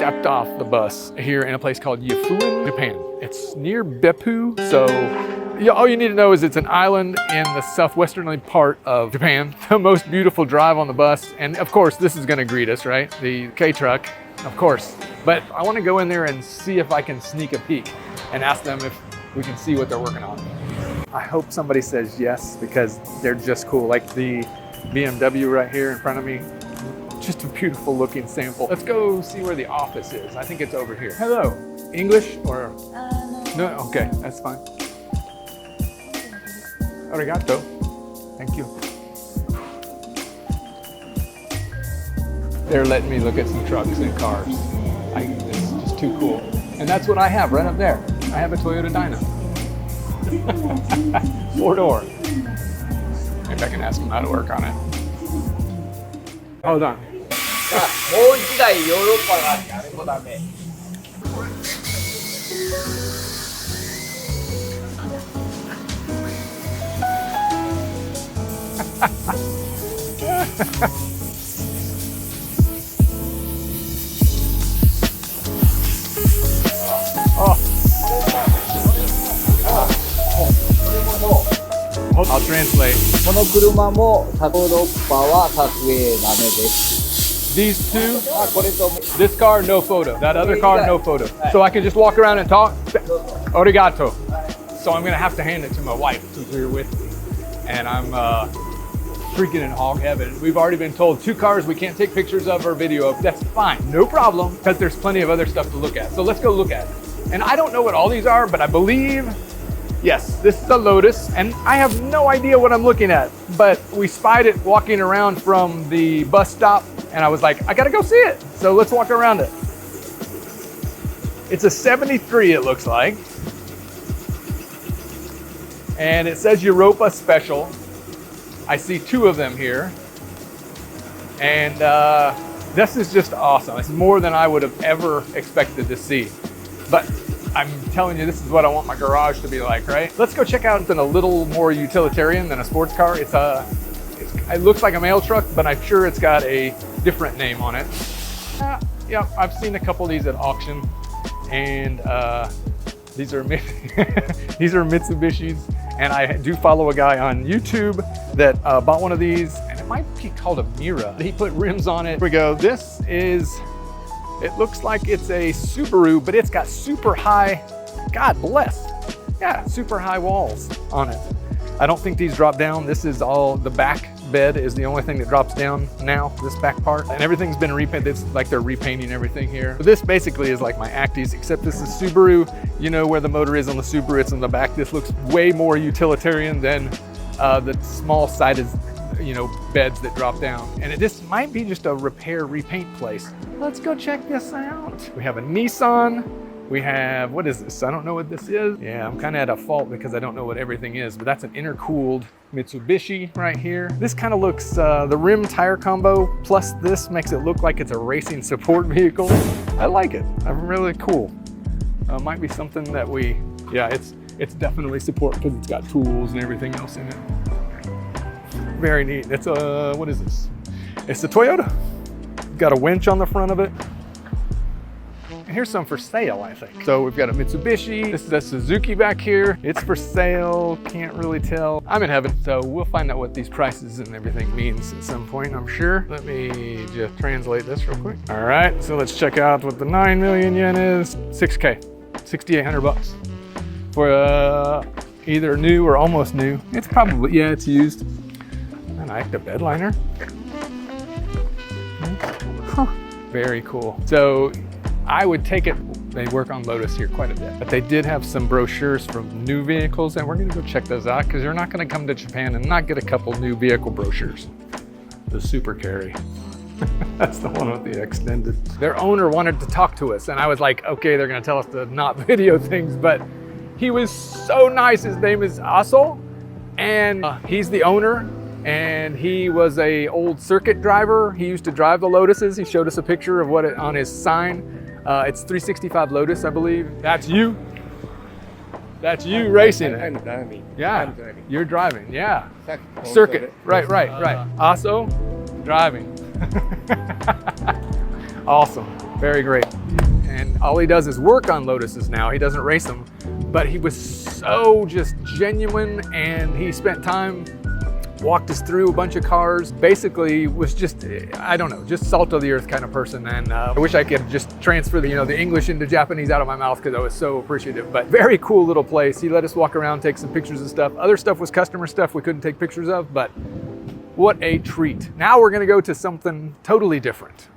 stepped off the bus here in a place called Yafuin, Japan. It's near Beppu, so all you need to know is it's an island in the southwesternly part of Japan. The most beautiful drive on the bus, and of course this is gonna greet us, right? The K-truck, of course. But I wanna go in there and see if I can sneak a peek and ask them if we can see what they're working on. I hope somebody says yes, because they're just cool. Like the BMW right here in front of me, just a beautiful looking sample. Let's go see where the office is. I think it's over here. Hello, English or? No, okay, that's fine. Arigato, thank you. They're letting me look at some trucks and cars. It's just too cool. And that's what I have right up there. I have a Toyota Dyna. 4-door. Maybe I can ask them how to work on it. Hold on. もう一台ヨーロッパがあってあれもダメ。I'll translate. この車もヨーロッパは撮影ダメです。 These two, これと this car, no photo. That other car, no photo. So I can just walk around and talk? Arigato. So I'm gonna have to hand it to my wife who's here with me. And I'm freaking in hog heaven. We've already been told 2 cars we can't take pictures of or video of. That's fine, no problem, because there's plenty of other stuff to look at. So let's go look at it. And I don't know what all these are, but I believe, yes, this is a Lotus, and I have no idea what I'm looking at, but we spied it walking around from the bus stop, and I was like, I gotta go see it. So let's walk around it. It's a 73, it looks like. And it says Europa Special. I see 2 of them here. And this is just awesome. It's more than I would have ever expected to see. But I'm telling you, this is what I want my garage to be like, right? Let's go check out something a little more utilitarian than a sports car. It looks like a mail truck, but I'm sure it's got a different name on it. Yeah, I've seen a couple of these at auction, and these are these are Mitsubishis. And I do follow a guy on YouTube that bought one of these, and it might be called a Mira. He put rims on it. Here we go. This is, it looks like it's a Subaru, but it's got super high, God bless. Yeah, super high walls on it. I don't think these drop down. This is all, the back bed is the only thing that drops down now, this back part. And everything's been repainted. It's like they're repainting everything here. But this basically is like my Actys, except this is Subaru. You know where the motor is on the Subaru, it's in the back. This looks way more utilitarian than the small sided, beds that drop down. And this might be just a repair, repaint place. Let's go check this out. We have a Nissan. We have, what is this? I don't know what this is. Yeah, I'm kind of at a fault because I don't know what everything is, but that's an intercooled Mitsubishi right here. This kind of looks, the rim tire combo plus this makes it look like it's a racing support vehicle. I like it. I'm really cool. Might be something that it's definitely support because it's got tools and everything else in it. Very neat. It's a, what is this? It's a Toyota. Got a winch on the front of it. And here's some for sale, I think. So we've got a Mitsubishi. This is a Suzuki back here. It's for sale, can't really tell. I'm in heaven, so we'll find out what these prices and everything means at some point, I'm sure. Let me just translate this real quick. All right, so let's check out what the 9 million yen is. 6K, 6,800 bucks. For either new or almost new. It's probably, yeah, it's used. I like the bed liner. Huh, very cool. So, I would take it, they work on Lotus here quite a bit, but they did have some brochures from new vehicles, and we're gonna go check those out because you're not gonna come to Japan and not get a couple new vehicle brochures. The Super Carry. That's the one with the extended. Their owner wanted to talk to us, and I was like, okay, they're gonna tell us to not video things, but he was so nice. His name is Aso, and he's the owner, and he was a old circuit driver. He used to drive the Lotuses. He showed us a picture of what it on his sign. It's 365 Lotus, I believe. That's you. That's you racing it. I'm driving. Yeah, I'm driving. you're driving. Yeah. Circuit. Right. Also driving. Awesome. Very great. And all he does is work on Lotuses now. He doesn't race them, but he was so just genuine, and he spent time, walked us through a bunch of cars, basically was just, I don't know, just salt of the earth kind of person. And I wish I could just transfer the English into Japanese out of my mouth, because I was so appreciative. But very cool little place. He let us walk around, take some pictures and stuff. Other stuff was customer stuff we couldn't take pictures of, but what a treat. Now we're gonna go to something totally different.